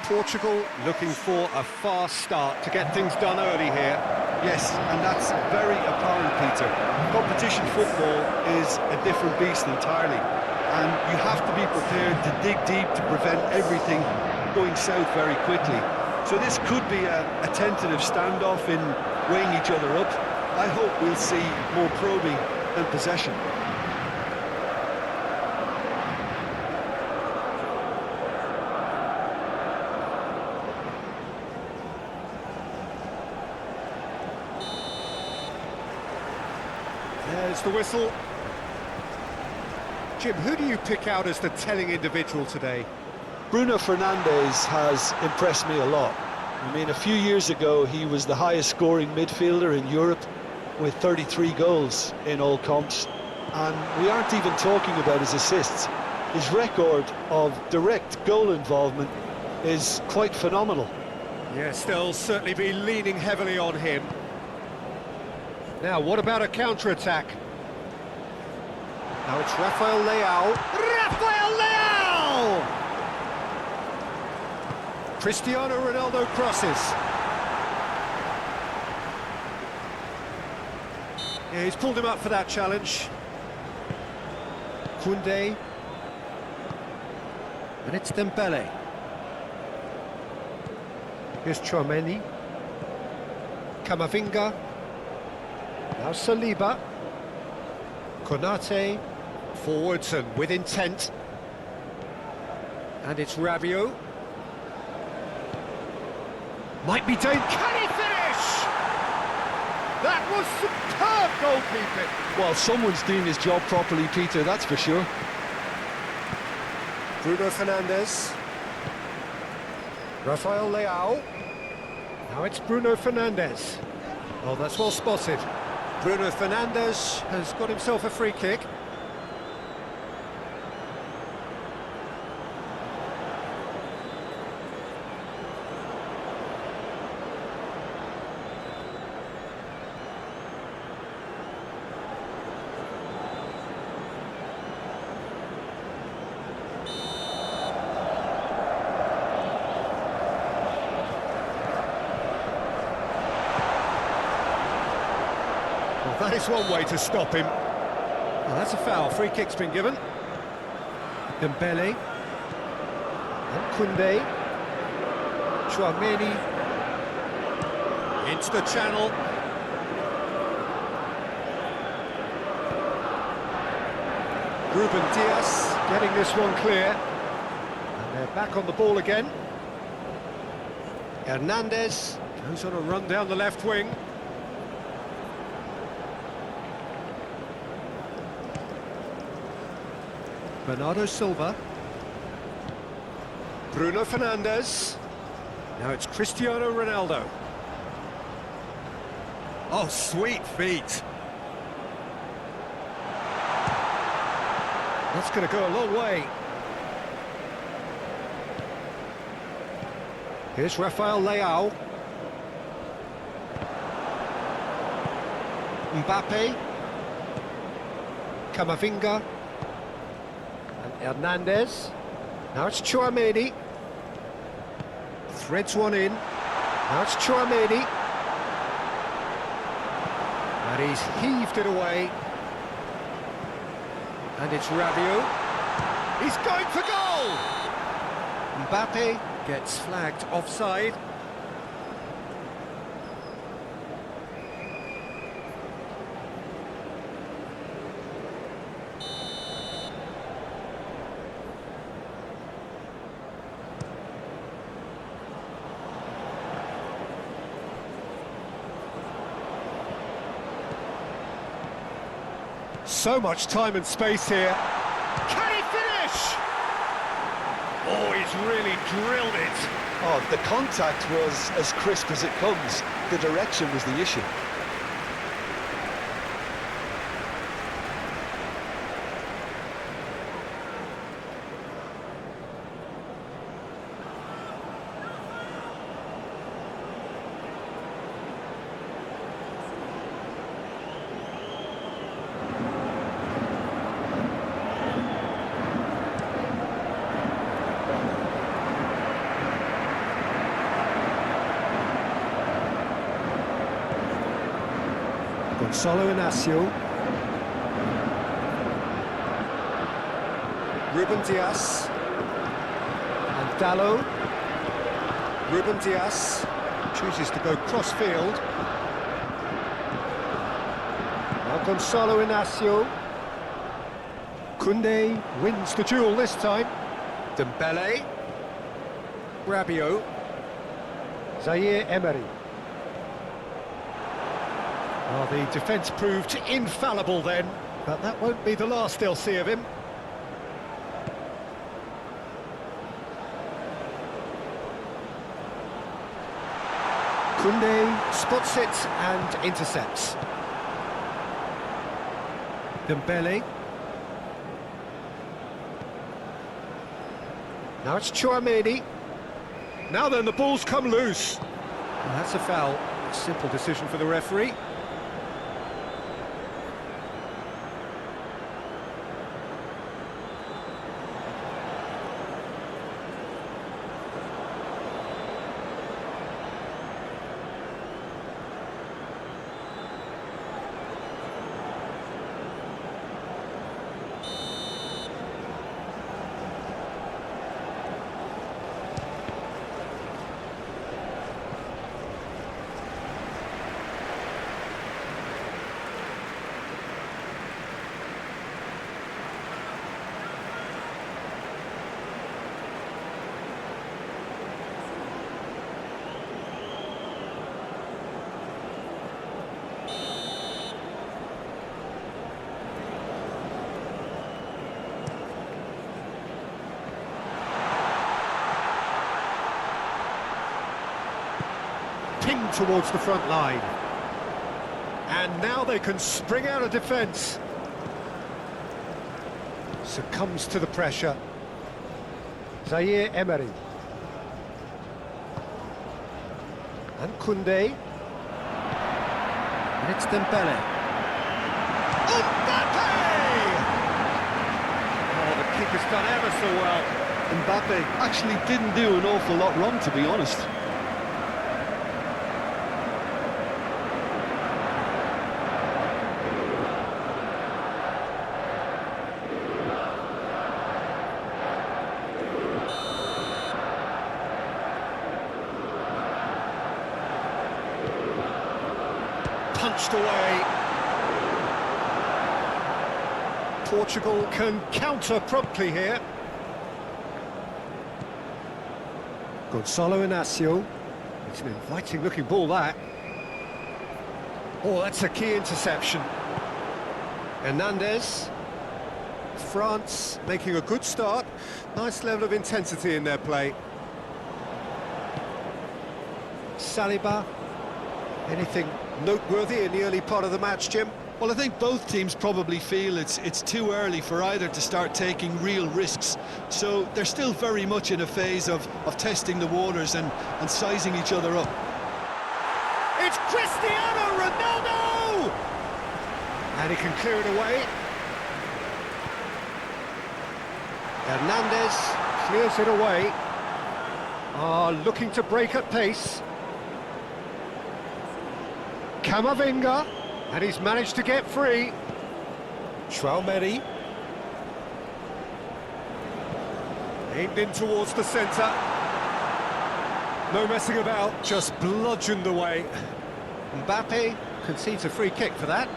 Portugal looking for a fast start to get things done early here. Yes, and that's very apparent, Peter. Competition football is a different beast entirely, and you have to be prepared to dig deep to prevent everything going south very quickly. So this could be a tentative standoff in weighing each other up. I hope we'll see more probing than possession. There's the whistle. Jim, who do you pick out as the telling individual today? Bruno Fernandes has impressed me a lot. I mean, a few years ago, he was the highest scoring midfielder in Europe with 33 goals in all comps. And we aren't even talking about his assists. His record of direct goal involvement is quite phenomenal. Yes, they'll certainly be leaning heavily on him. Now, what about a counter-attack? Now it's Rafael Leao. Rafael Leao! Cristiano Ronaldo crosses. Yeah, he's pulled him up for that challenge. Koundé. And it's Dembele. Here's Tchouaméni. Camavinga. Now Saliba. Konate. Forwards and with intent. And it's Rabiot. Might be Dane. Can he finish? That was superb goalkeeping. Well, someone's doing his job properly, Peter, that's for sure. Bruno Fernandes. Rafael Leao. Now it's Bruno Fernandes. Oh, that's well spotted. Bruno Fernandes has got himself a free kick. Well, that is one way to stop him. Well, that's a foul. Free kick's been given. Dembele. And Koundé. Tchouaméni. Into the channel. Ruben Dias getting this one clear. And they're back on the ball again. Hernandez goes on a run down the left wing. Bernardo Silva. Bruno Fernandes. Now it's Cristiano Ronaldo. Oh, sweet feet. That's going to go a long way. Here's Rafael Leao. Mbappe. Camavinga. Hernandez. Now it's Tchouaméni. Threads one in. Now it's Tchouaméni. And he's heaved it away. And it's Rabiot. He's going for goal! Mbappe gets flagged offside. So much time and space here. Can he finish? Oh, he's really drilled it. Oh, the contact was as crisp as it comes. The direction was the issue. Gonzalo Inacio. Ruben Dias. And Dallo. Ruben Dias chooses to go cross-field. Now Gonzalo Inacio. Koundé wins the duel this time. Dembele. Rabiot. Zaire Emery. Well, the defence proved infallible then, but that won't be the last they'll see of him. Koundé spots it and intercepts. Dembele. Now it's Chouameni. Now then, the ball's come loose. Well, that's a foul. Simple decision for the referee. Pinged towards the front line. And now they can spring out of defence. Succumbs to the pressure. Zaire Emery. And Koundé. And it's Dembele. Mbappe! Oh, the keeper's done ever so well. Mbappe actually didn't do an awful lot wrong, to be honest. Punched away. Portugal can counter promptly here. Gonzalo Inacio. It's an inviting looking ball, that. Oh, that's a key interception. Hernandez. France making a good start. Nice level of intensity in their play. Saliba. Anything noteworthy in the early part of the match, Jim? Well, I think both teams probably feel it's too early for either to start taking real risks. So they're still very much in a phase of testing the waters and sizing each other up. It's Cristiano Ronaldo! And he can clear it away. Hernandez clears it away. Looking to break at pace. Camavinga, and he's managed to get free. Chouameni. Aimed in towards the centre. No messing about, just bludgeoned away. Mbappe concedes a free kick for that.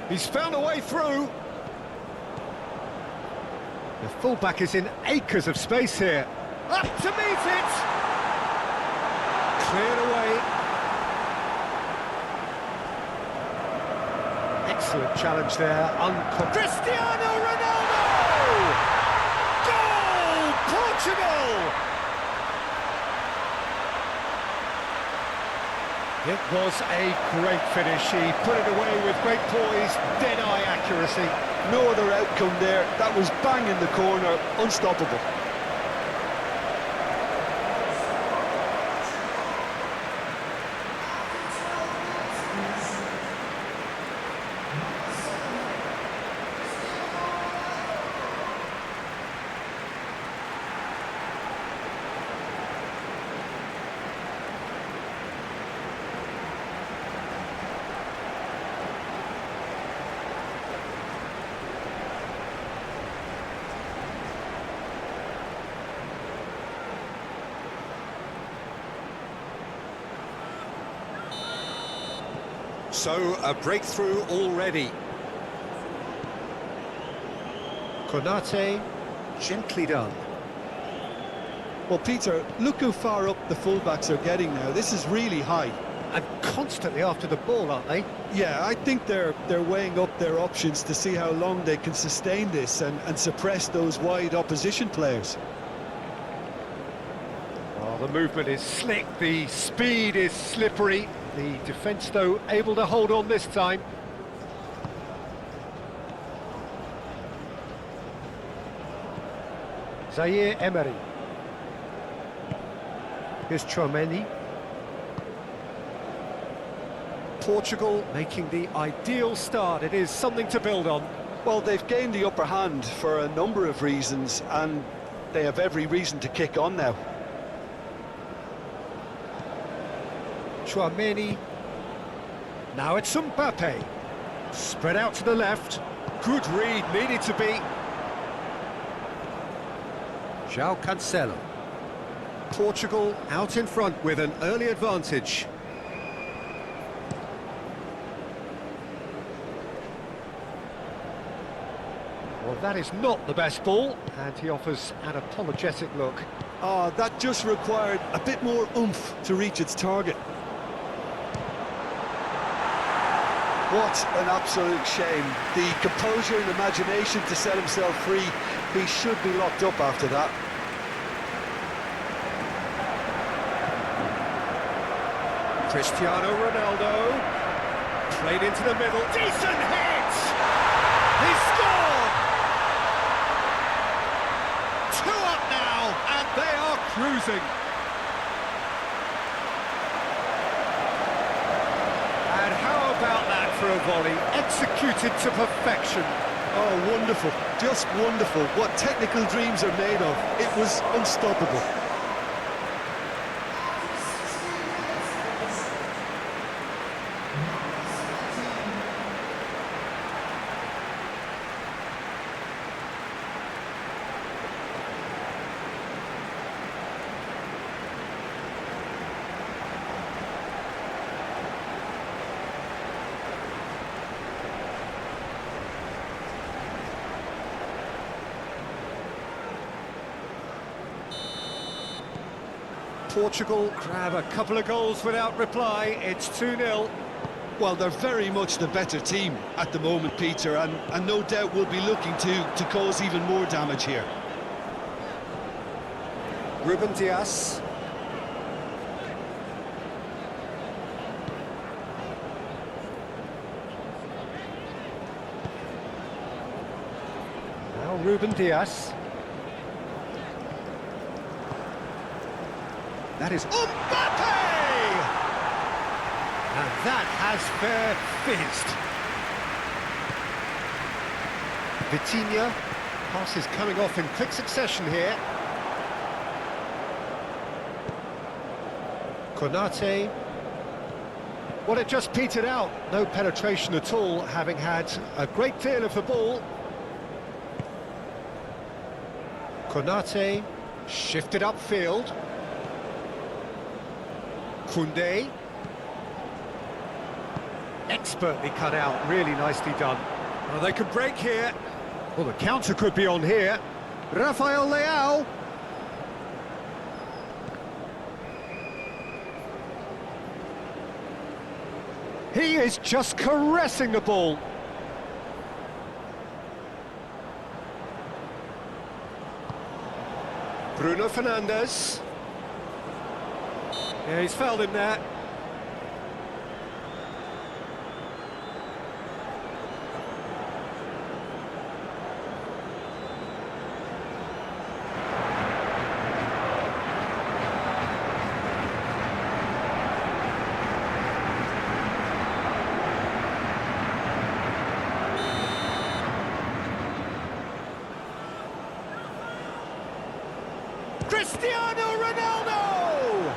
He's found a way through. The fullback is in acres of space here. Up to meet it! Cleared away. Excellent challenge there. Cristiano Ronaldo! Goal! Portugal! It was a great finish. He put it away with great poise, dead-eye accuracy. No other outcome there. That was bang in the corner, unstoppable. So, a breakthrough already. Konate, gently done. Well, Peter, look how far up the fullbacks are getting now. This is really high. And constantly after the ball, aren't they? Yeah, I think they're weighing up their options to see how long they can sustain this and suppress those wide opposition players. Oh, the movement is slick, the speed is slippery. The defence, though, able to hold on this time. Zaire Emery. Here's Chouameni. Portugal making the ideal start. It is something to build on. Well, they've gained the upper hand for a number of reasons, and they have every reason to kick on now. Chouameni. Now it's Mbappe. Spread out to the left. Good read, needed to be. João Cancelo. Portugal out in front with an early advantage. Well, that is not the best ball, and he offers an apologetic look. That just required a bit more oomph to reach its target. What an absolute shame. The composure and imagination to set himself free. He should be locked up after that. Cristiano Ronaldo. Played into the middle. Decent hit! He scored! 2 up now, and they are cruising. And how about that for a volley, executed to perfection? Oh, wonderful, just wonderful. What technical dreams are made of. It was unstoppable. Portugal grab a couple of goals without reply. It's 2-0. Well, they're very much the better team at the moment, Peter, and no doubt will be looking to cause even more damage here. Ruben Dias. Now Ruben Dias. That is Mbappe! And that has fair fizzed. Vitinha. Passes coming off in quick succession here. Konate. Well, it just petered out. No penetration at all, having had a great deal of the ball. Konate. Shifted upfield. Koundé. Expertly cut out, really nicely done. Well, they could break here. Well, the counter could be on here. Rafael Leao. He is just caressing the ball. Bruno Fernandes. Yeah, he's fouled him there. Cristiano Ronaldo!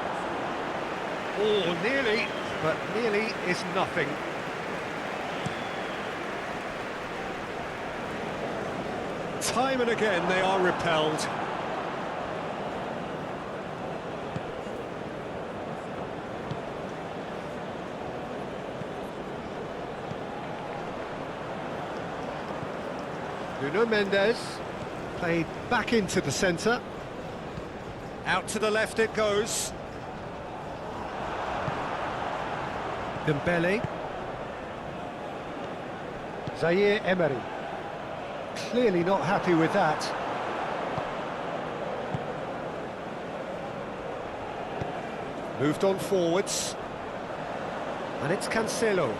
Oh, nearly, but nearly is nothing. Time and again they are repelled. Nuno Mendes, played back into the centre. Out to the left it goes. Dembele. Zaire Emery. Clearly not happy with that. Moved on forwards. And it's Cancelo.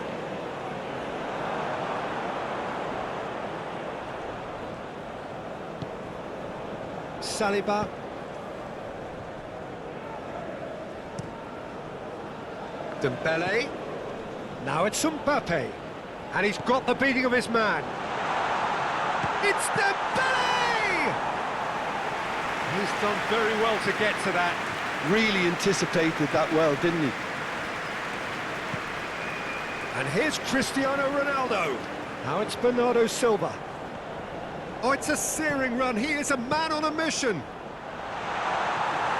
Saliba. Dembele. Now it's Mbappe. And he's got the beating of his man. It's Dembele! He's done very well to get to that. Really anticipated that well, didn't he? And here's Cristiano Ronaldo. Now it's Bernardo Silva. Oh, it's a searing run. He is a man on a mission.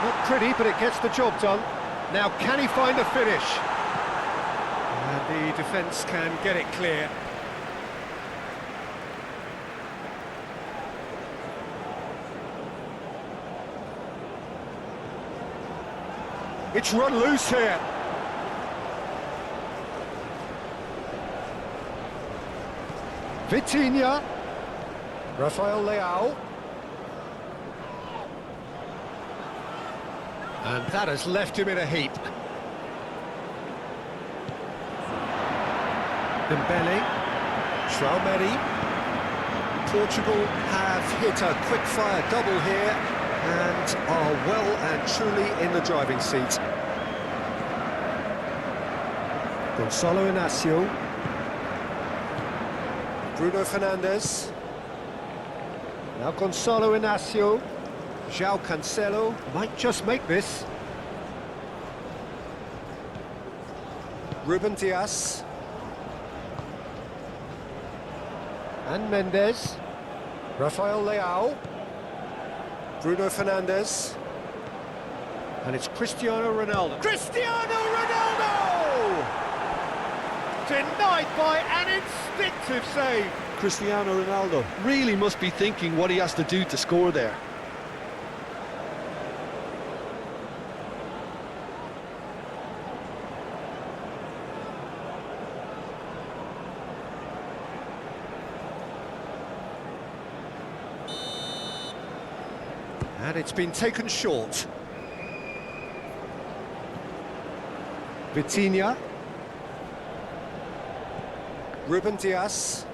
Not pretty, but it gets the job done. Now, can he find the finish? And the defence can get it clear. It's run loose here. Vitinha. Rafael Leao. And that has left him in a heap. Dembele. Traoré. Portugal have hit a quick-fire double here and are well and truly in the driving seat. Gonzalo Inacio. Bruno Fernandes. Now Gonzalo Inacio. João Cancelo might just make this. Ruben Dias. And Mendes. Rafael Leao. Bruno Fernandes. And it's Cristiano Ronaldo. Cristiano Ronaldo! Denied by an instinctive save. Cristiano Ronaldo really must be thinking what he has to do to score there. And it's been taken short. Vitinha. Ruben Dias.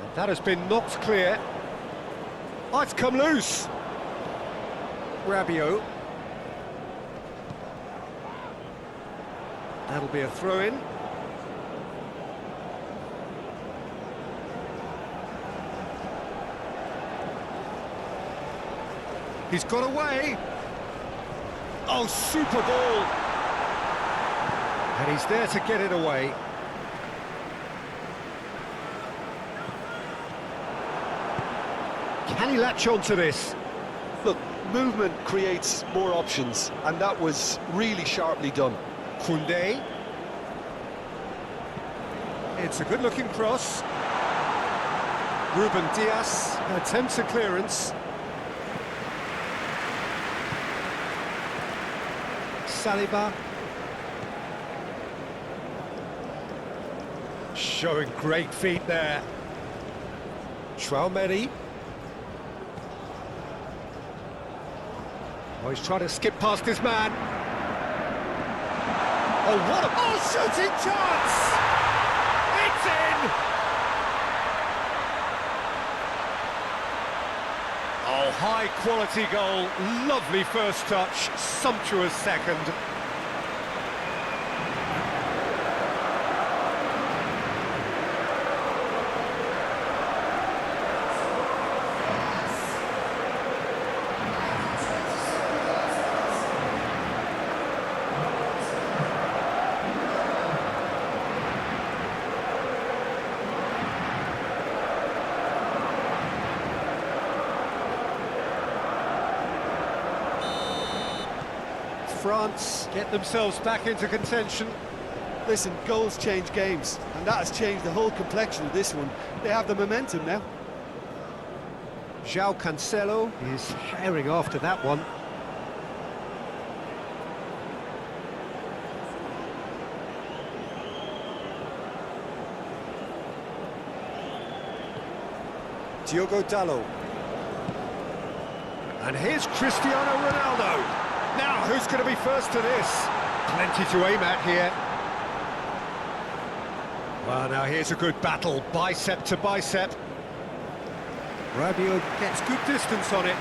And that has been knocked clear. Oh, it's come loose. Rabiot. That'll be a throw-in. He's got away. Oh, super ball. And he's there to get it away. Can he latch on to this? Look, movement creates more options, and that was really sharply done. Koundé. It's a good-looking cross. Ruben Dias attempts a clearance. Saliba. Showing great feet there. Traoré. Oh, he's trying to skip past his man. Oh, what a shooting chance! It's in! Oh, high-quality goal. Lovely first touch, sumptuous second. France get themselves back into contention. Listen, goals change games, and that has changed the whole complexion of this one. They have the momentum now. João Cancelo is herring after that one. Diogo Dalot. And here's Cristiano Ronaldo. Now, who's going to be first to this? Plenty to aim at here. Well, now here's a good battle, bicep to bicep. Rabiot gets good distance on it.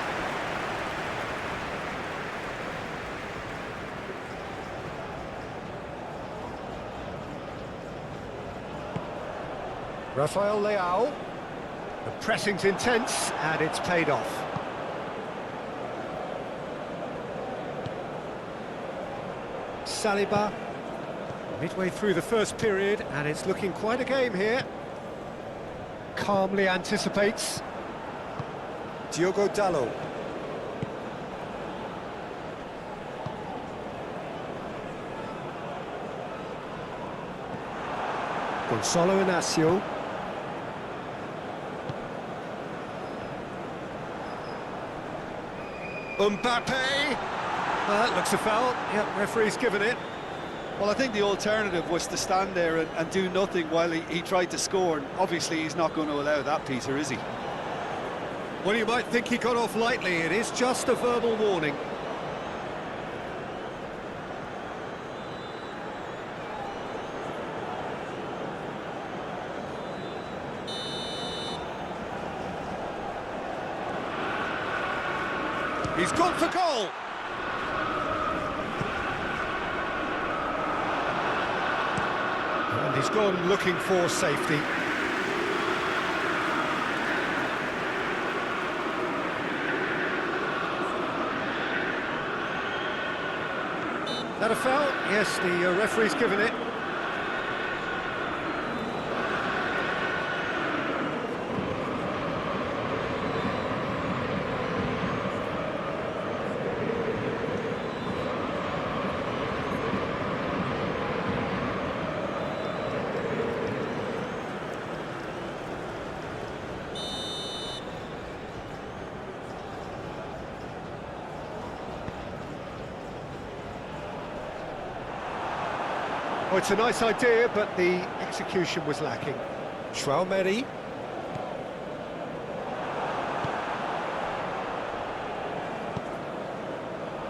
Rafael Leao. The pressing's intense, and it's paid off. Saliba, midway through the first period, and it's looking quite a game here. Calmly anticipates. Diogo Dalot. Gonzalo Inacio. Mbappe! That looks a foul. Yep, referee's given it. Well, I think the alternative was to stand there and do nothing while he tried to score. And obviously, he's not going to allow that, Peter, is he? Well, you might think he got off lightly. It is just a verbal warning. He's gone for goal! And he's gone looking for safety. That a foul? Yes, the referee's given it. Oh, it's a nice idea, but the execution was lacking. Traoré.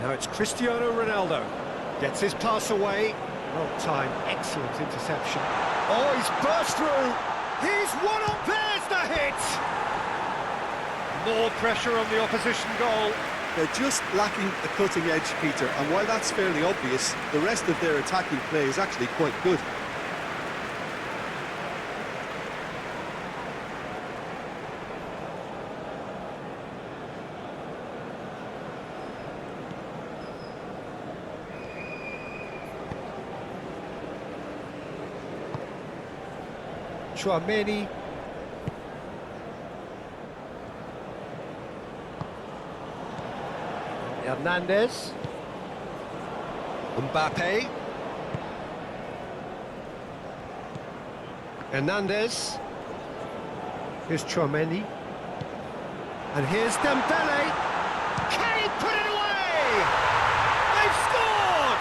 Now it's Cristiano Ronaldo. Gets his pass away. Well timed, excellent interception. Oh, he's burst through. He's one up. There's the hit. More pressure on the opposition goal. They're just lacking a cutting edge, Peter, and while that's fairly obvious, the rest of their attacking play is actually quite good. Chouameni. Hernandez. Mbappe. Hernandez. Here's Chouameni. And here's Dembele. Can he put it away? They've scored!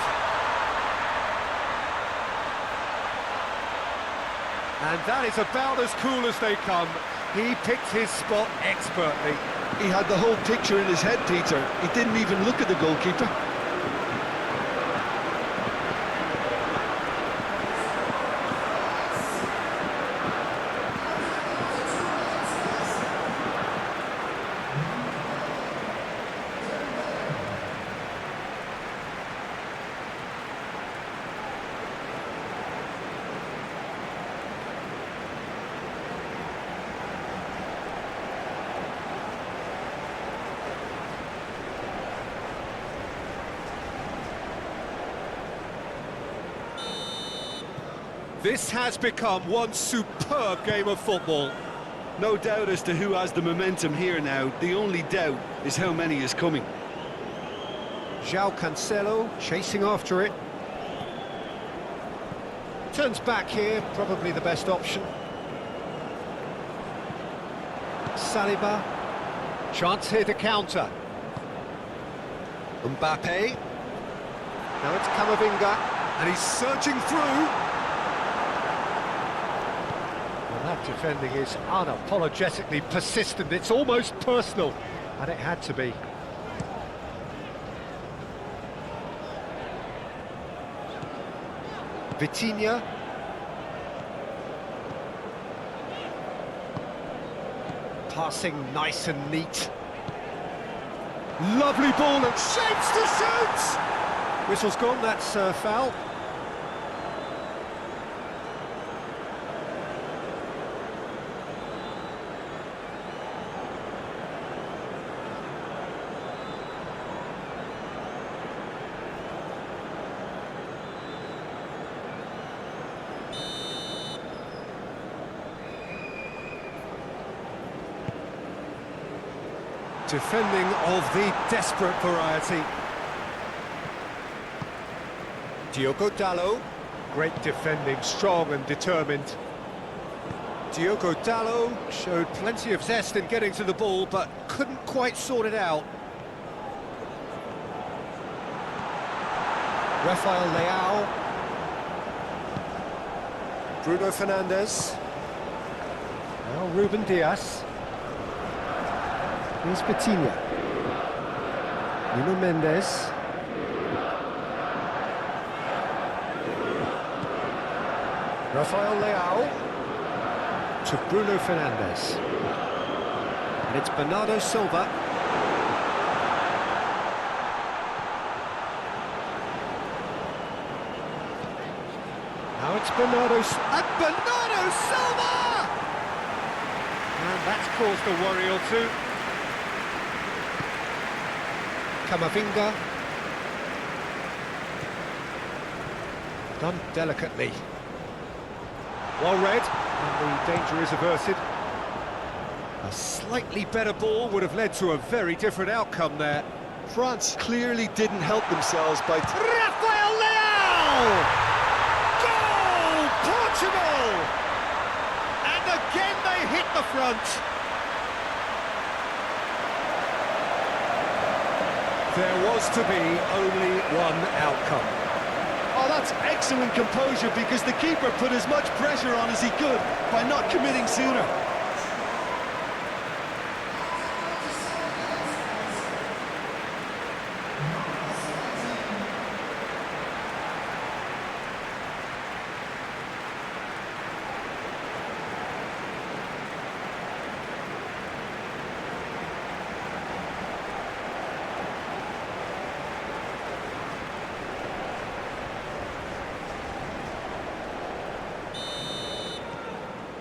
And that is about as cool as they come. He picked his spot expertly. He had the whole picture in his head, Peter. He didn't even look at the goalkeeper. This has become one superb game of football. No doubt as to who has the momentum here now. The only doubt is how many is coming. João Cancelo chasing after it. Turns back here, probably the best option. Saliba. Chance here to counter. Mbappe. Now it's Camavinga, and he's searching through. Well, that defending is unapologetically persistent. It's almost personal, and it had to be. Vitinha. Passing nice and neat. Lovely ball and shapes to shoot! Whistle's gone, that's foul. Defending of the desperate variety. Diogo Dalot, great defending, strong and determined. Diogo Dalot showed plenty of zest in getting to the ball, but couldn't quite sort it out. Rafael Leao. Bruno Fernandes. Now Ruben Dias. Here's Vitinha. Nuno Mendes. Rafael Leao to Bruno Fernandes. And it's Bernardo Silva. Now it's Bernardo Silva! And that's caused a worry or two. Camavinga. Done delicately. Well read, and the danger is averted. A slightly better ball would have led to a very different outcome there. France clearly didn't help themselves by... Rafael Leao! Goal! Portugal! And again they hit the front. There was to be only one outcome. Oh, that's excellent composure, because the keeper put as much pressure on as he could by not committing sooner.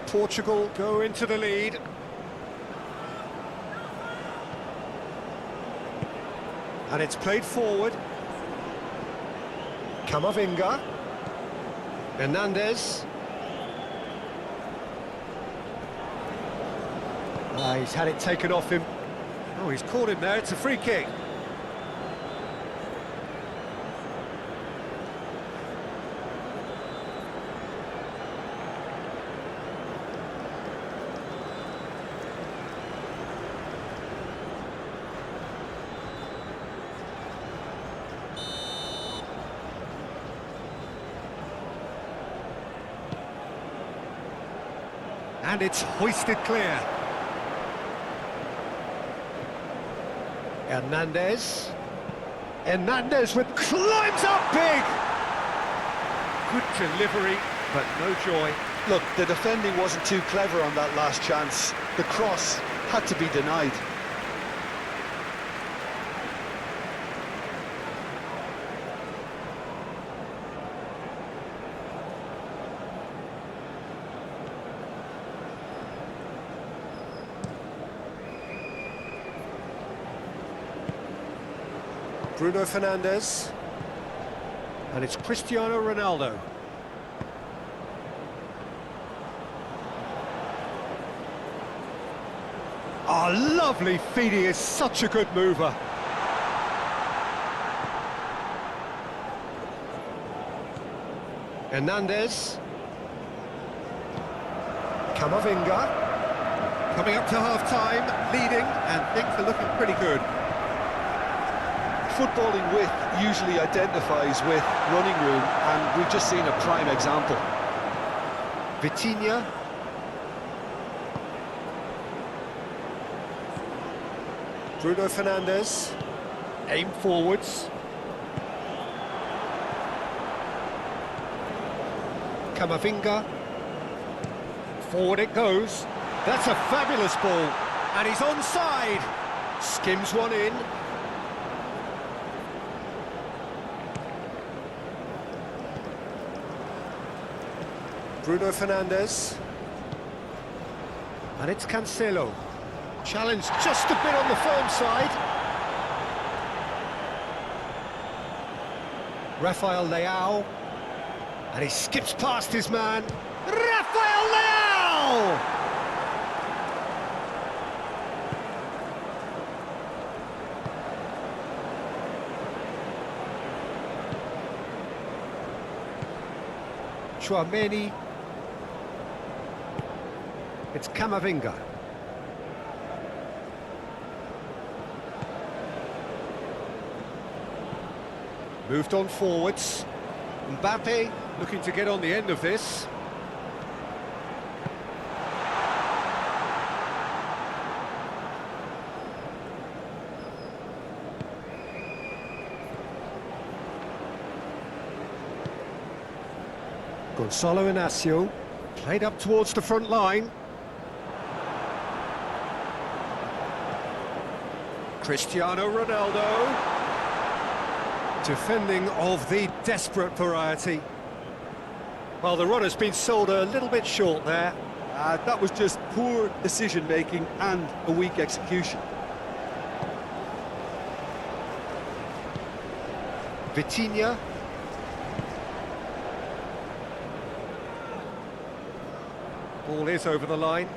Portugal go into the lead. And it's played forward. Camavinga. Hernandez. He's had it taken off him. Oh, he's caught him there. It's a free kick. And it's hoisted clear. Hernandez. Hernandez climbs up big! Good delivery, but no joy. Look, the defending wasn't too clever on that last chance. The cross had to be denied. Bruno Fernandes. And it's Cristiano Ronaldo. Oh, lovely feed, he is such a good mover. Hernandez. Camavinga. Coming up to half-time, leading, and things are looking pretty good. Footballing width usually identifies with running room, and we've just seen a prime example. Vitinha. Bruno Fernandes. Aim forwards. Camavinga. Forward it goes. That's a fabulous ball. And he's onside. Skims one in. Bruno Fernandes. And it's Cancelo. Challenge just a bit on the firm side. Rafael Leao. And he skips past his man. Rafael Leao! Chouameni. It's Camavinga. Moved on forwards. Mbappe looking to get on the end of this. Gonzalo Inacio played up towards the front line. Cristiano Ronaldo. Defending of the desperate variety. Well, the run has been sold a little bit short there. That was just poor decision-making and a weak execution. Vitinha. Ball is over the line.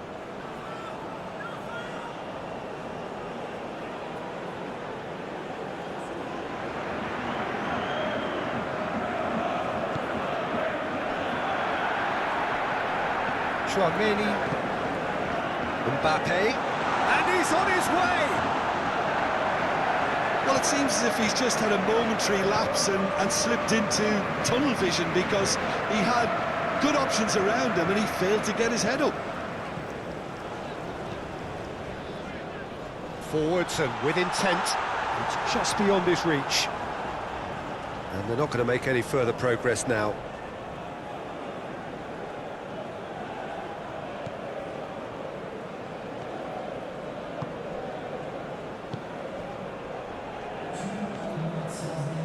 Chouameni. Mbappe. And he's on his way! Well, it seems as if he's just had a momentary lapse and slipped into tunnel vision, because he had good options around him and he failed to get his head up. Forwards and with intent. It's just beyond his reach. And they're not going to make any further progress now.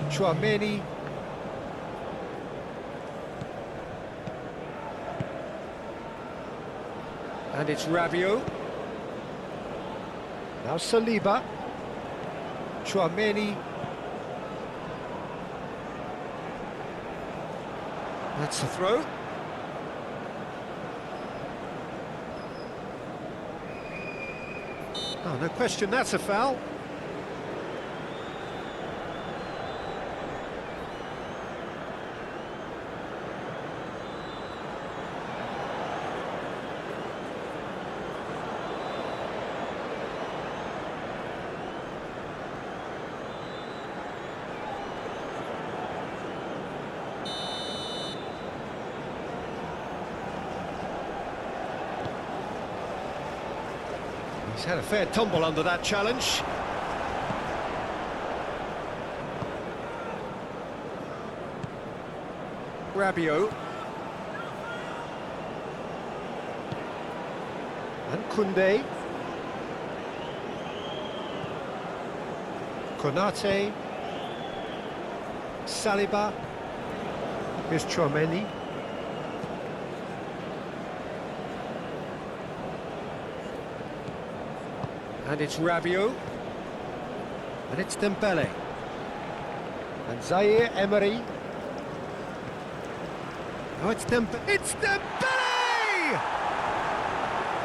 Chouameni. And it's Rabiot. Now Saliba. Chouameni. That's a throw. Oh, no question, that's a foul. He's had a fair tumble under that challenge. Rabiot. And Koundé. Konate. Saliba. Here's Chouameni. And it's Rabiot. And it's Dembele. And Zaire Emery. Now it's Dembele. It's Dembele!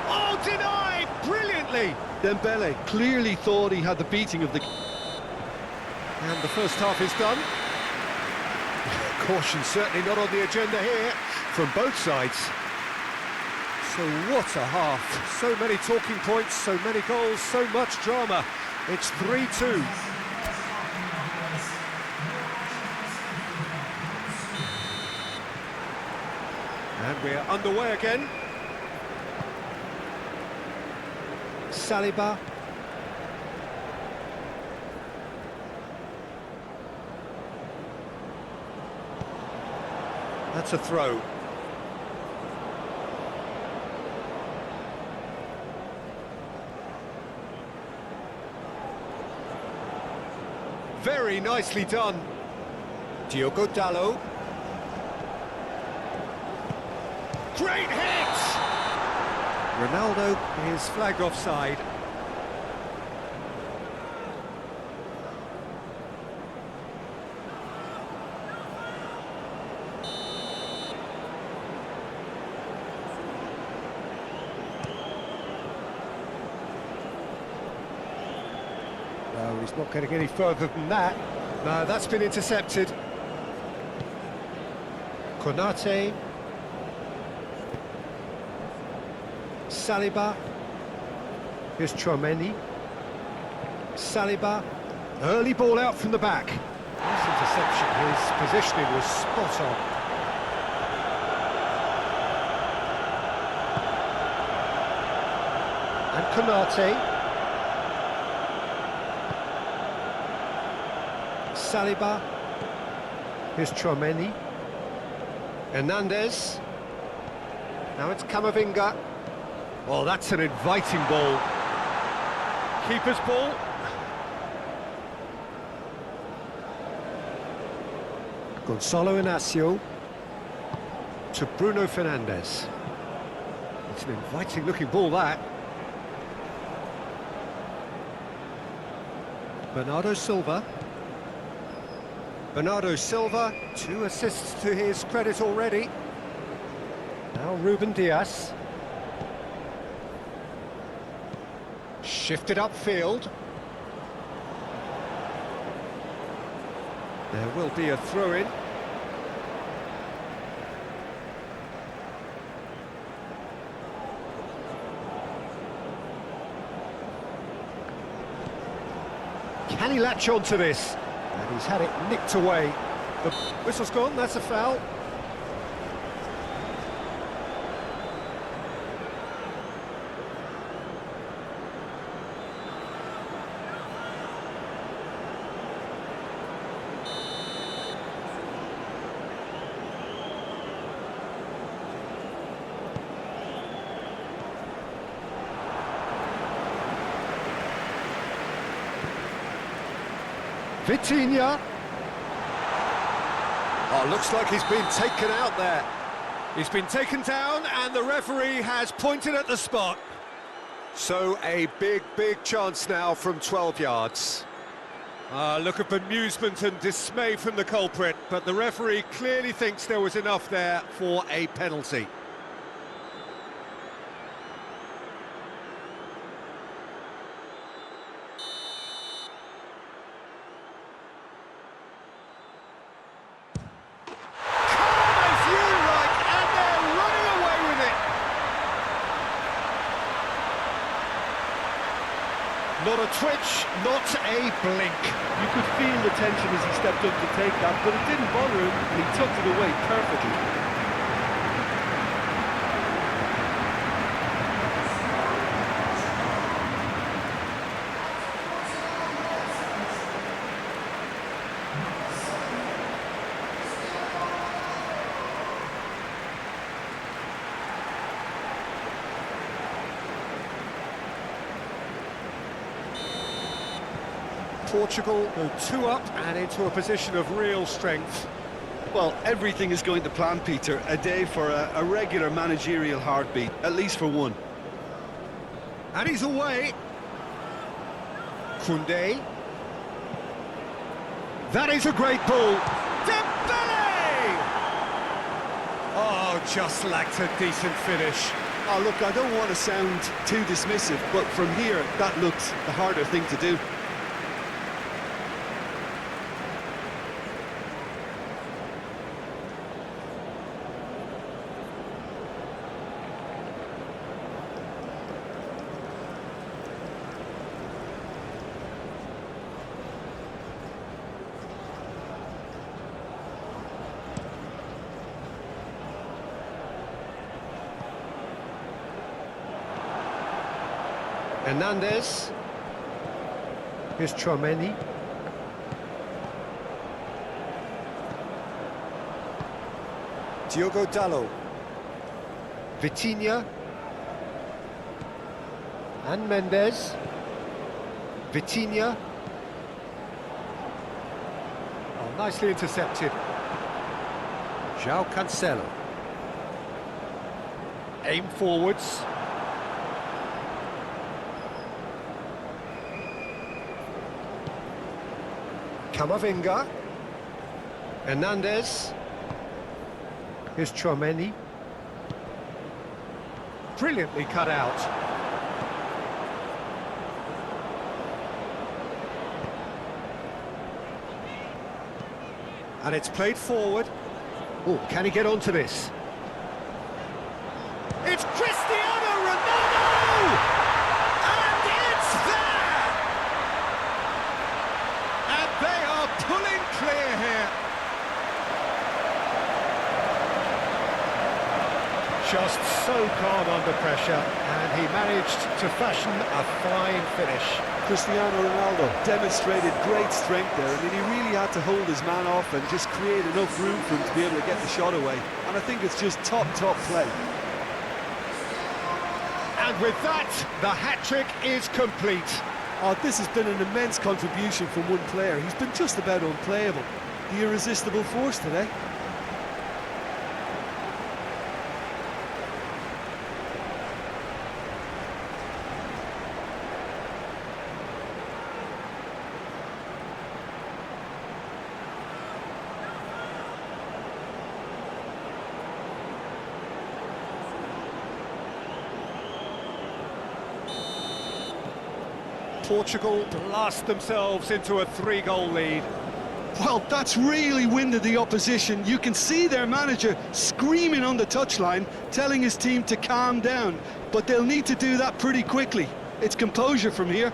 Oh, denied brilliantly. Dembele clearly thought he had the beating of the... And the first half is done. Caution certainly not on the agenda here from both sides. So what a half. So many talking points, so many goals, so much drama. It's 3-2. And we're underway again. Saliba. That's a throw. Very nicely done. Diogo Dalot. Great hit! Ronaldo is flagged offside. No, he's not getting any further than that. No, that's been intercepted. Konate. Saliba. Here's Chouameni. Saliba. Early ball out from the back. Nice interception. His positioning was spot on. And Konate. Saliba. Here's Chouameni. Hernandez. Now it's Camavinga. Oh, that's an inviting ball. Keeper's ball. Gonzalo Inacio to Bruno Fernandes. It's an inviting looking ball, that. Bernardo Silva. Bernardo Silva, 2 assists to his credit already. Now Ruben Dias. Shifted upfield. There will be a throw-in. Can he latch on to this? And he's had it nicked away. The whistle's gone, that's a foul. Vitinha. Oh, looks like he's been taken out there. He's been taken down and the referee has pointed at the spot. So a big chance now from 12 yards. Look at bemusement and dismay from the culprit, but the referee clearly thinks there was enough there for a penalty. Not a twitch, not a blink. You could feel the tension as he stepped up to take that, but it didn't bother him, and he tucked it away perfectly. Portugal go 2 up and into a position of real strength. Well, everything is going to plan, Peter. A day for a regular managerial heartbeat, at least for one. And he's away. Koundé. That is a great ball. Dembele! Oh, just lacked a decent finish. Oh, look, I don't want to sound too dismissive, but from here, that looks the harder thing to do. Hernandez. Here's Chouameni. Diogo Dalot. Vitinha. And Mendes. Vitinha. Oh, nicely intercepted. João Cancelo. Aim forwards. Camavinga. Hernandez. Here's Chouameni. Brilliantly cut out. And it's played forward. Oh, can he get onto this? It's Cristiano Ronaldo! And it's there! And they are pulling clear here. Just so calm under pressure, and he managed to fashion a fine finish. Cristiano Ronaldo demonstrated great strength there. I mean, he really had to hold his man off and just create enough room for him to be able to get the shot away. And I think it's just top play. And with that, the hat-trick is complete. Oh, this has been an immense contribution from one player. He's been just about unplayable. The irresistible force today. Portugal blast themselves into a 3-goal lead. Well, that's really winded the opposition. You can see their manager screaming on the touchline, telling his team to calm down. But they'll need to do that pretty quickly. It's composure from here.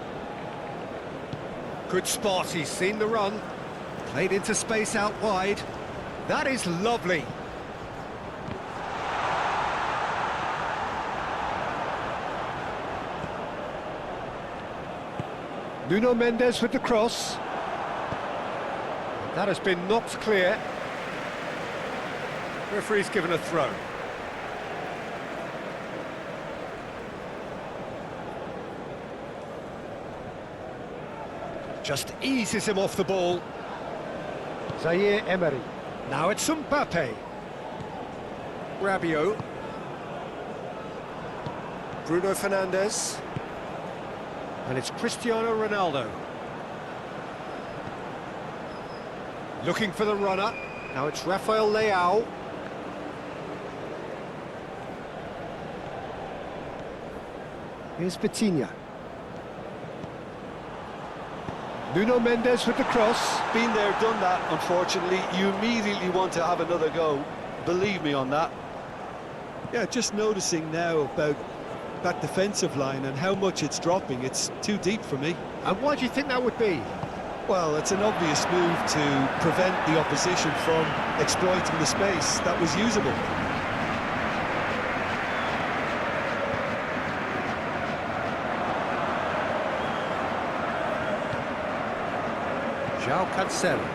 Good spot, he's seen the run. Played into space out wide. That is lovely. Nuno Mendes with the cross. That has been knocked clear. Referee's given a throw. Just eases him off the ball. Zaire Emery. Now it's Mbappe. Rabiot. Bruno Fernandes. And it's Cristiano Ronaldo. Looking for the runner. Now it's Rafael Leao. Here's Vitinha. Nuno Mendes with the cross. Been there, done that, unfortunately. You immediately want to have another go. Believe me on that. Yeah, just noticing now about that defensive line and how much it's dropping. It's too deep for me. And why do you think that would be? Well, it's an obvious move to prevent the opposition from exploiting the space that was usable. João Cancelo.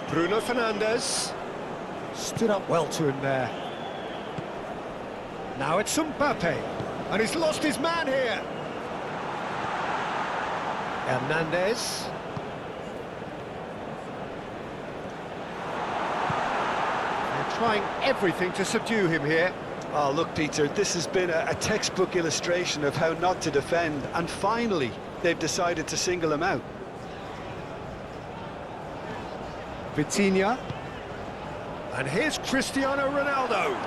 Bruno Fernandes. Stood up well to him there. Now it's Mbappe, and he's lost his man here. Hernandez. They're trying everything to subdue him here. Oh, look, Peter, this has been a textbook illustration of how not to defend, and finally, they've decided to single him out. Vitinha. And here's Cristiano Ronaldo.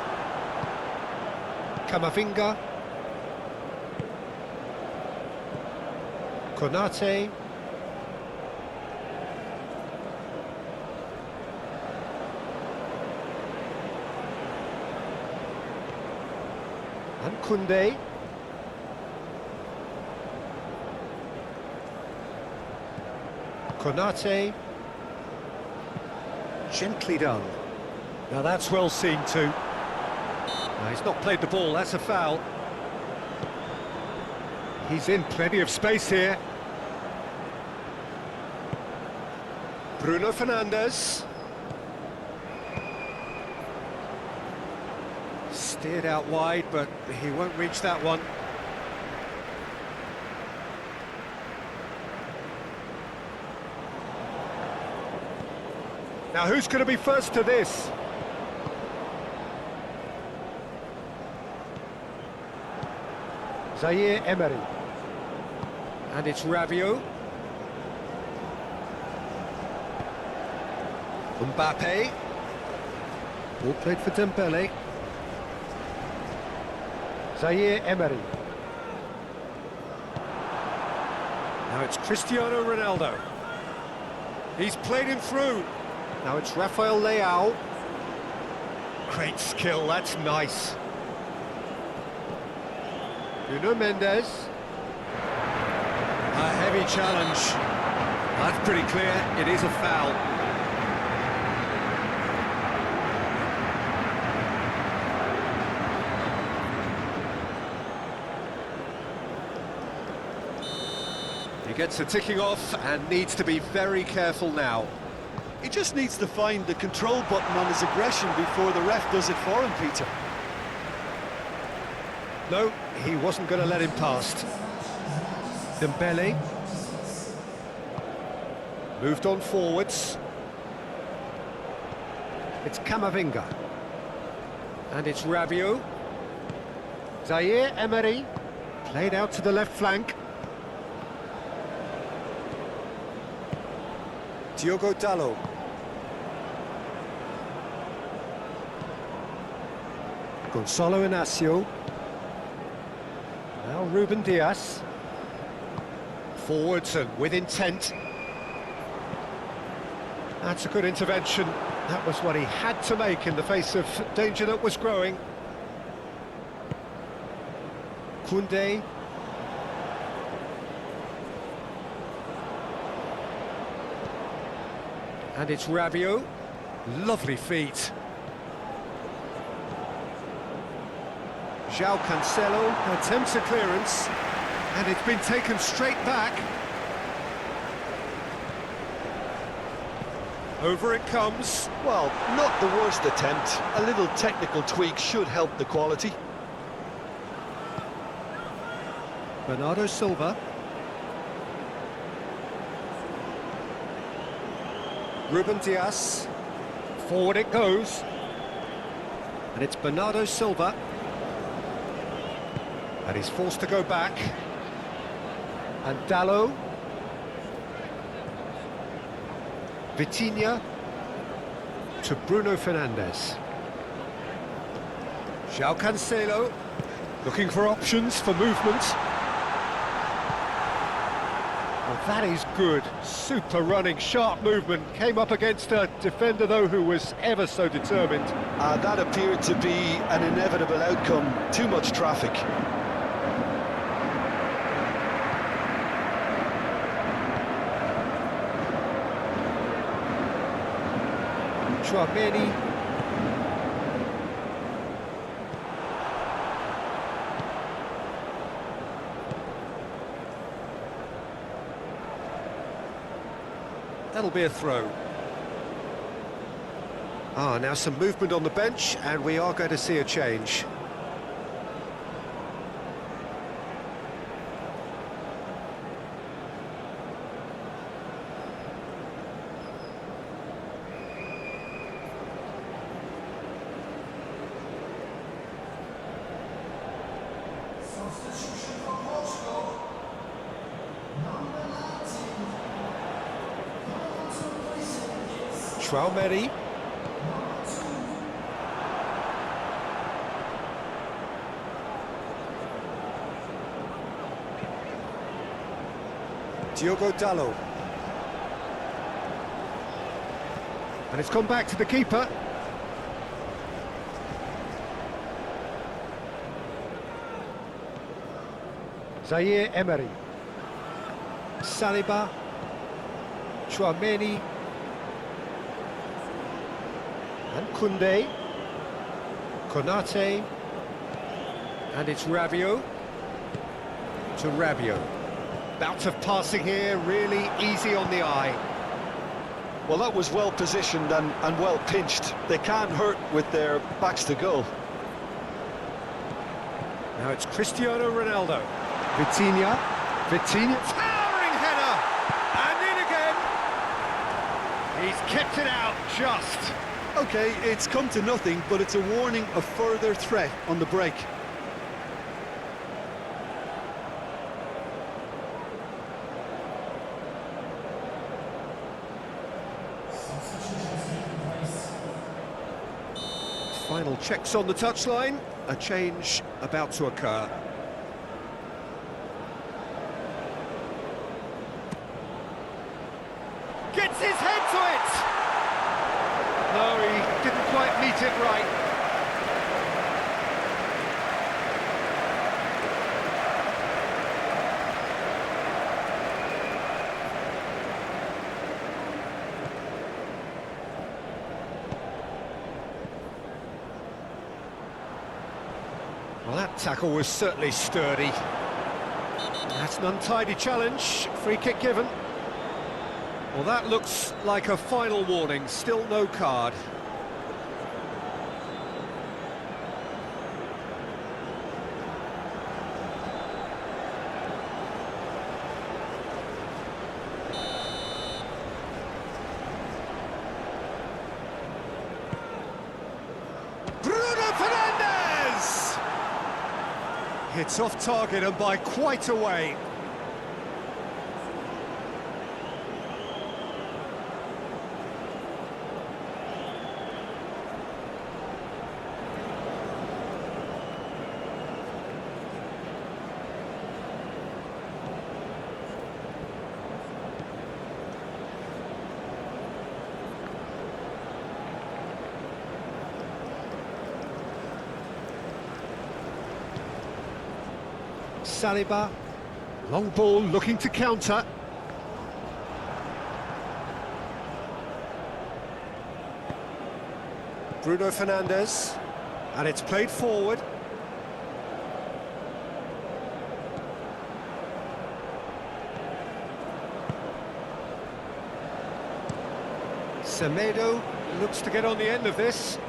Camavinga. Konate. And Koundé. Konate. Gently done. Now that's well seen too. No, he's not played the ball, that's a foul. He's in plenty of space here. Bruno Fernandes. Steered out wide, but he won't reach that one. Now who's going to be first to this? Zaire Emery. And it's Rabiot. Mbappe. Ball played for Dembele. Zaire Emery. Now it's Cristiano Ronaldo. He's played him through. Now it's Rafael Leao. Great skill, that's nice. Nuno Mendes. A heavy challenge. That's pretty clear, it is a foul. He gets the ticking off and needs to be very careful now. He just needs to find the control button on his aggression before the ref does it for him, Peter. No, he wasn't going to let him past. Dembele. Moved on forwards. It's Camavinga. And it's Rabiot. Zaire Emery. Played out to the left flank. Diogo Dalot. Gonzalo Inacio. Now Ruben Dias. Forwards and with intent. That's a good intervention. That was what he had to make in the face of danger that was growing. Koundé. And it's Rabiot. Lovely feet. João Cancelo attempts a clearance, and it's been taken straight back. Over it comes. Well, not the worst attempt. A little technical tweak should help the quality. Bernardo Silva. Ruben Dias. Forward it goes. And it's Bernardo Silva. And he's forced to go back. And Dalot. Vitinha to Bruno Fernandes. João Cancelo looking for options for movement. Well, that is good. Super running, sharp movement. Came up against a defender, though, who was ever so determined. That appeared to be an inevitable outcome. Too much traffic. Chouameni. That'll be a throw. Now some movement on the bench, and we are going to see a change. Chouameni. Diogo Dalot. And it's gone back to the keeper. Zaire Emery. Saliba. Chouameni. And Koundé. Konate. And it's Rabiot. to Rabiot. Bout of passing here, really easy on the eye. Well, that was well positioned and well pinched. They can't hurt with their backs to goal. Now it's Cristiano Ronaldo. Vitinha. Towering header! And in again! He's kept it out just. Okay, it's come to nothing, but it's a warning of further threat on the break. Final checks on the touchline. A change about to occur. Gets his head to it! No, he didn't quite meet it right. Well, that tackle was certainly sturdy. That's an untidy challenge. Free kick given. Well, that looks like a final warning. Still no card. It's off target and by quite a way. Saliba, long ball looking to counter. Bruno Fernandes, and it's played forward. Semedo looks to get on the end of this.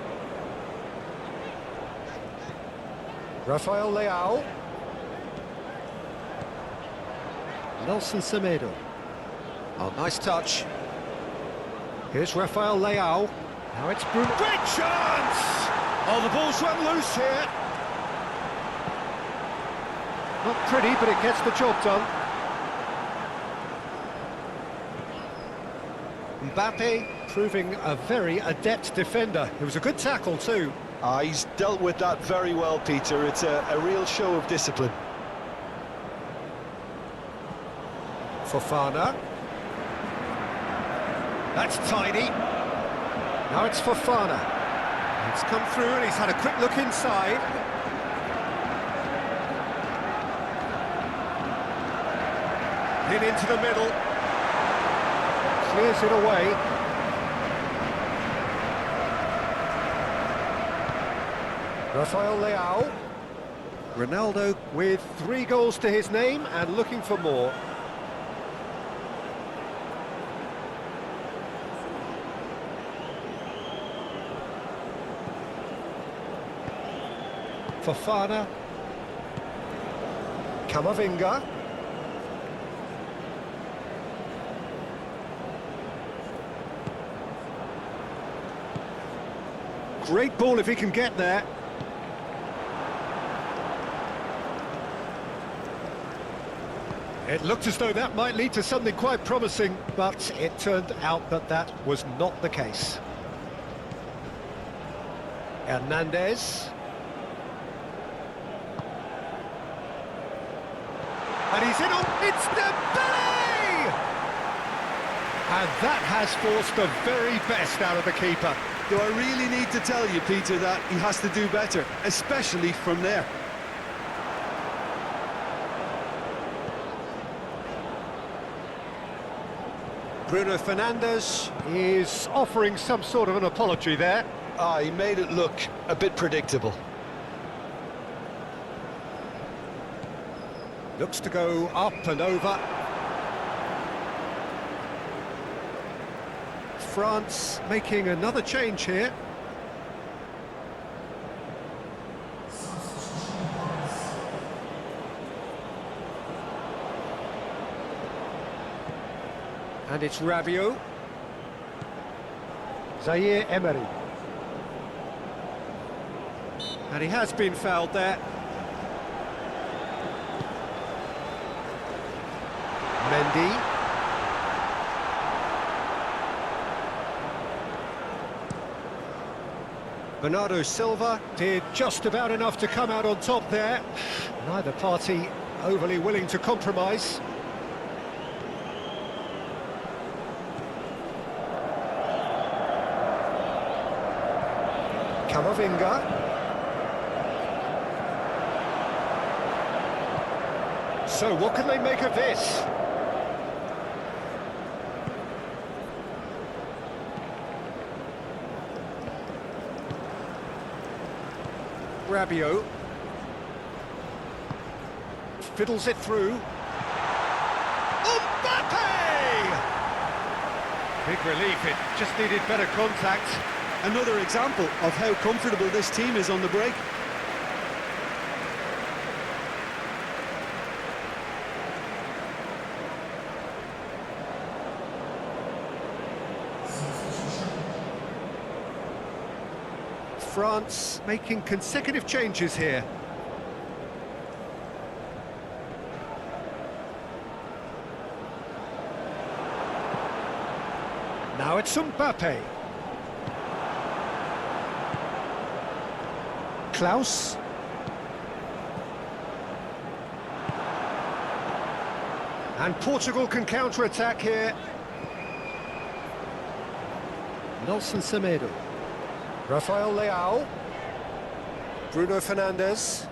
Rafael Leao. Nelson Semedo. Oh, nice touch. Here's Rafael Leao. Now it's Bruno. Great chance! Oh, the ball's run loose here. Not pretty, but it gets the job done. Mbappe proving a very adept defender. It was a good tackle too. He's dealt with that very well, Peter. It's a real show of discipline. Fofana. That's tidy. Now it's Fofana. It's come through and he's had a quick look inside. In into the middle. Clears it away. Rafael Leao. Ronaldo with 3 goals to his name and looking for more. Fofana. Camavinga. Great ball if he can get there. It looked as though that might lead to something quite promising, but it turned out that that was not the case. Hernandez. And he's in on... It's Dembele! And that has forced the very best out of the keeper. Do I really need to tell you, Peter, that he has to do better, especially from there? Bruno Fernandes is offering some sort of an apology there. He made it look a bit predictable. Looks to go up and over. France making another change here. And it's Rabiot. Zaire Emery. And he has been fouled there. Mendy. Bernardo Silva did just about enough to come out on top there. Neither party overly willing to compromise. Camavinga. So what can they make of this? Rabiot fiddles it through. Mbappe! Big relief, it just needed better contact. Another example of how comfortable this team is on the break. France making consecutive changes here. Now it's Mbappe. Klaus. And Portugal can counter-attack here. Nelson Semedo. Rafael Leao. Bruno Fernandes.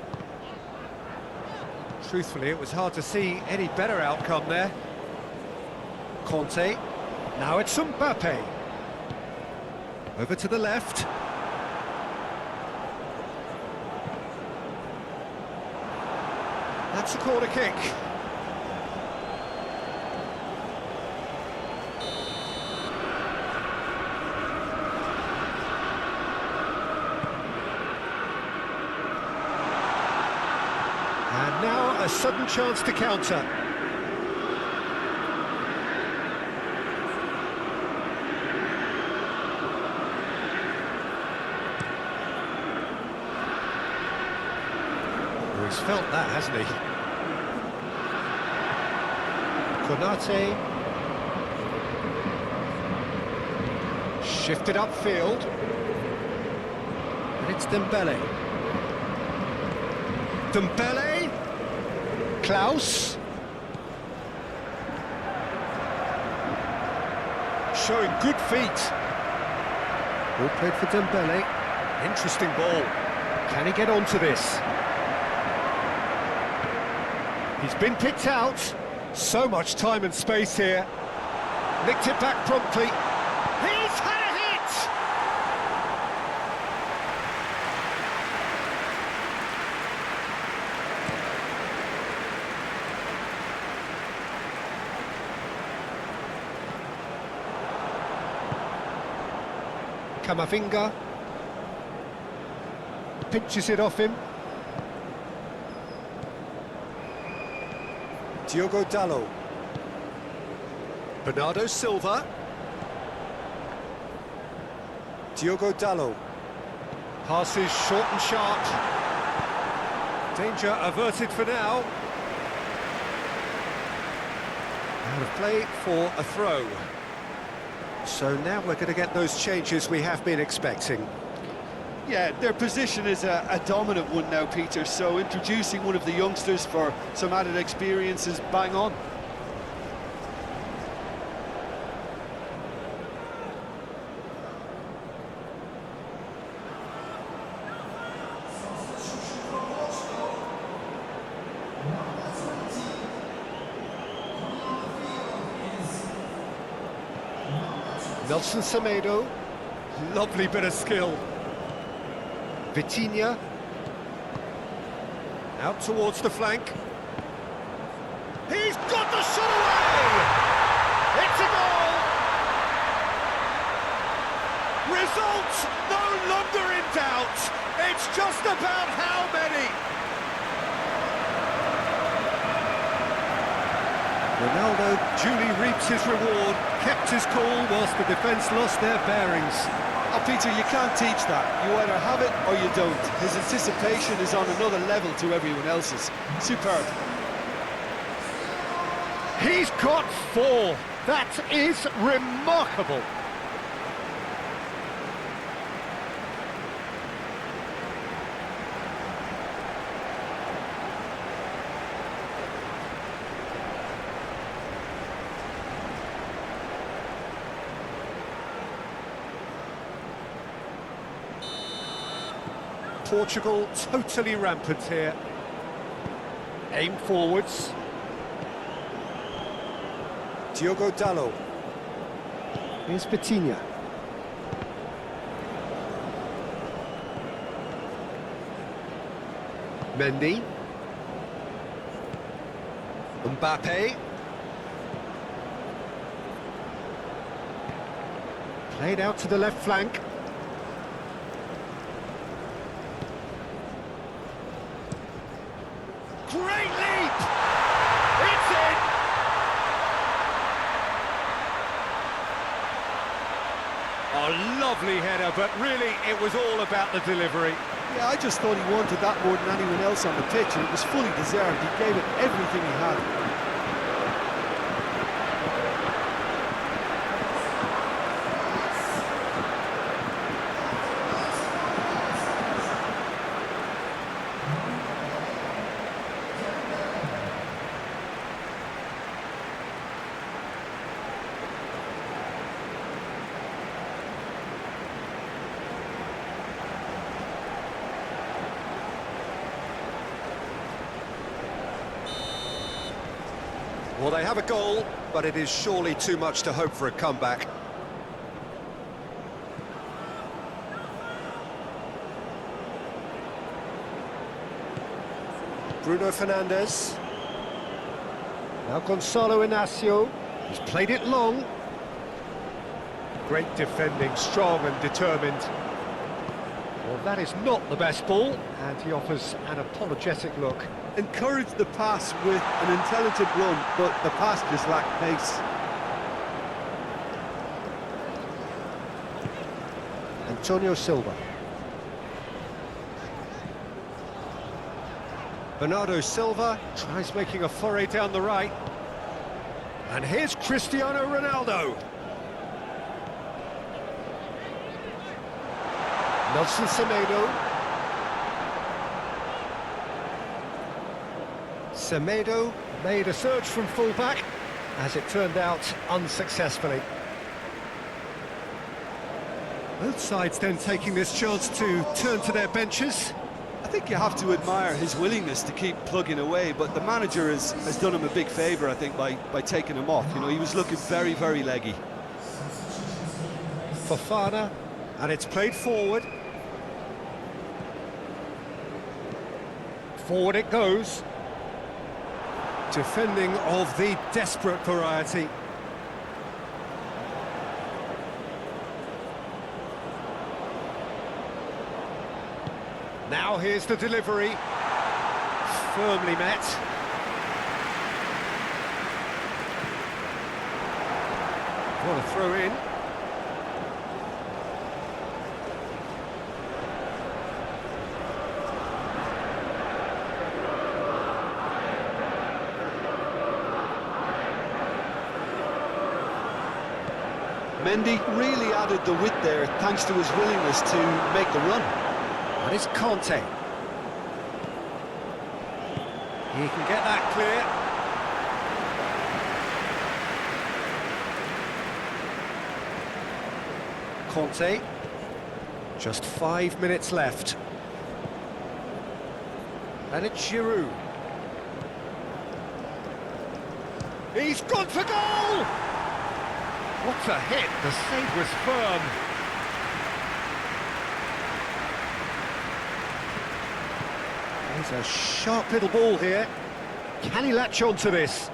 Truthfully, it was hard to see any better outcome there. Conte. Now it's Mbappe. Over to the left. That's a corner kick. And now a sudden chance to counter. He's felt that, hasn't he? Konate. Shifted upfield. And it's Dembele. Dembele. Klaus. Showing good feet. Ball played for Dembele. Interesting ball. Can he get onto this? He's been picked out. So much time and space here. Nicked it back promptly. He's had a hit! Camavinga. Pinches it off him. Diogo Dalot. Bernardo Silva. Diogo Dalot. Passes short and sharp. Danger averted for now. Out of play for a throw. So now we're going to get those changes we have been expecting. Yeah, their position is a dominant one now, Peter, so introducing one of the youngsters for some added experience is bang on. Nelson Semedo, lovely bit of skill. Vitinha, out towards the flank. He's got the shot away! It's a goal! Results no longer in doubt. It's just about how many. Ronaldo duly reaps his reward, kept his cool whilst the defence lost their bearings. Oh, Peter, you can't teach that. You either have it or you don't. His anticipation is on another level to everyone else's. Superb. He's got 4. That is remarkable. Portugal totally rampant here. Aim forwards. Diogo Dalot. Here's Vitinha. Mendy. Mbappe. Played out to the left flank. Great leap! It's in! A lovely header, but really it was all about the delivery. Yeah, I just thought he wanted that more than anyone else on the pitch, and it was fully deserved. He gave it everything he had. Well, they have a goal, but it is surely too much to hope for a comeback. Bruno Fernandes. Now Gonzalo Inacio. He's played it long. Great defending, strong and determined. Well, that is not the best ball, and he offers an apologetic look. Encouraged the pass with an intelligent run, but the pass just lacked pace. Antonio Silva. Bernardo Silva tries making a foray down the right. And here's Cristiano Ronaldo. Nelson Semedo. Semedo made a surge from full-back, as it turned out, unsuccessfully. Both sides then taking this chance to turn to their benches. I think you have to admire his willingness to keep plugging away, but the manager has done him a big favour, I think, by taking him off. You know, he was looking very, very leggy. Fofana, and it's played forward. Forward it goes. Defending of the desperate variety. Now here's the delivery. Firmly met. What a throw in. Mendy really added the width there thanks to his willingness to make the run. And it's Conte. He can get that clear. Conte. Just 5 minutes left. And it's Giroud. He's gone for goal! What a hit, the save was firm. There's a sharp little ball here. Can he latch on to this?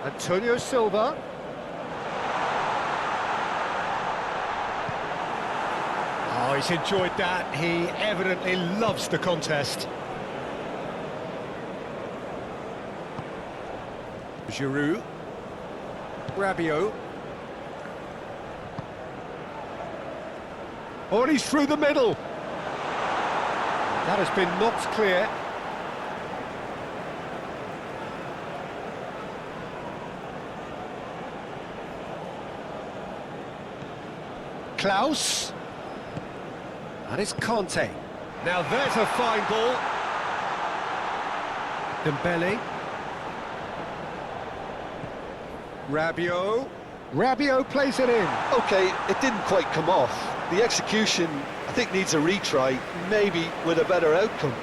Antonio Silva. Oh, he's enjoyed that. He evidently loves the contest. Giroud. Rabiot. Oh, and he's through the middle. That has been knocked clear. Klaus. And it's Conte. Now there's a fine ball. Dembele. Rabiot. Rabiot plays it in. Okay, it didn't quite come off. The execution, I think, needs a retry, maybe with a better outcome.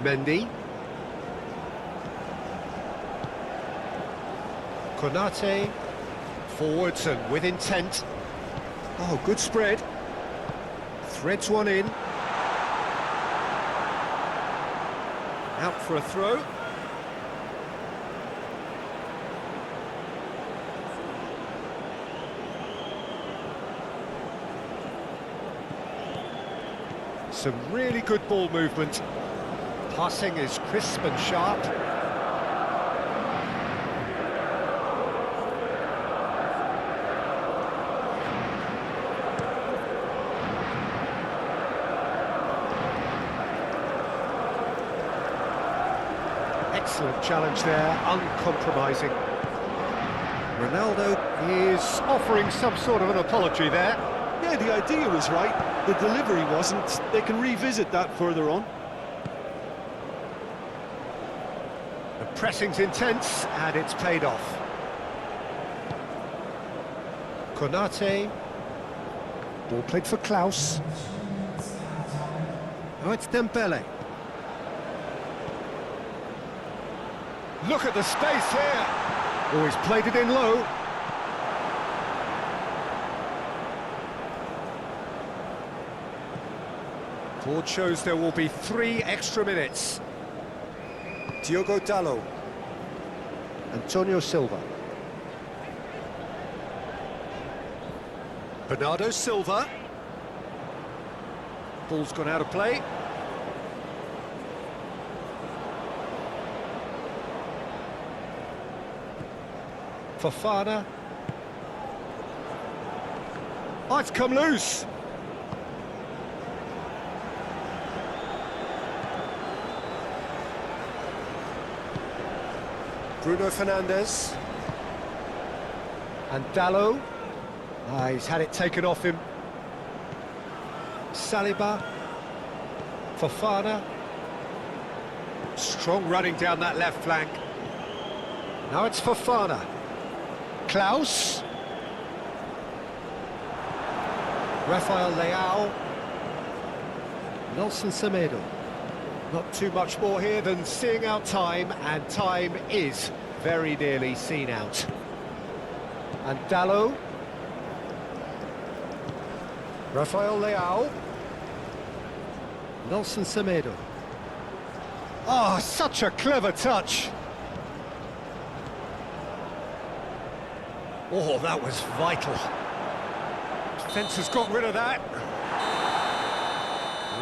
Mendy. Konate. Forwards and with intent. Oh, good spread. Threads one in. Out for a throw. Some really good ball movement. Passing is crisp and sharp. Excellent challenge there, uncompromising. Ronaldo is offering some sort of an apology there. Yeah, the idea was right, the delivery wasn't. They can revisit that further on. The pressing's intense, and it's paid off. Konate. Ball played for Klaus. Oh, it's Dembele. Look at the space here. Oh, he's played it in low. Board shows there will be 3 extra minutes. Diogo Dalot. Antonio Silva. Bernardo Silva. Ball's gone out of play. Fofana. Oh, it's come loose. Bruno Fernandes. And Dalot. Ah, he's had it taken off him. Saliba. Fofana. Strong running down that left flank. Now it's Fofana. Klaus. Rafael Leao. Nelson Semedo. Not too much more here than seeing out time, and time is very nearly seen out. And Dalot. Rafael Leao. Nelson Semedo. Oh, such a clever touch. Oh, that was vital. Defence has got rid of that.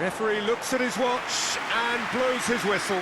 Referee looks at his watch and blows his whistle.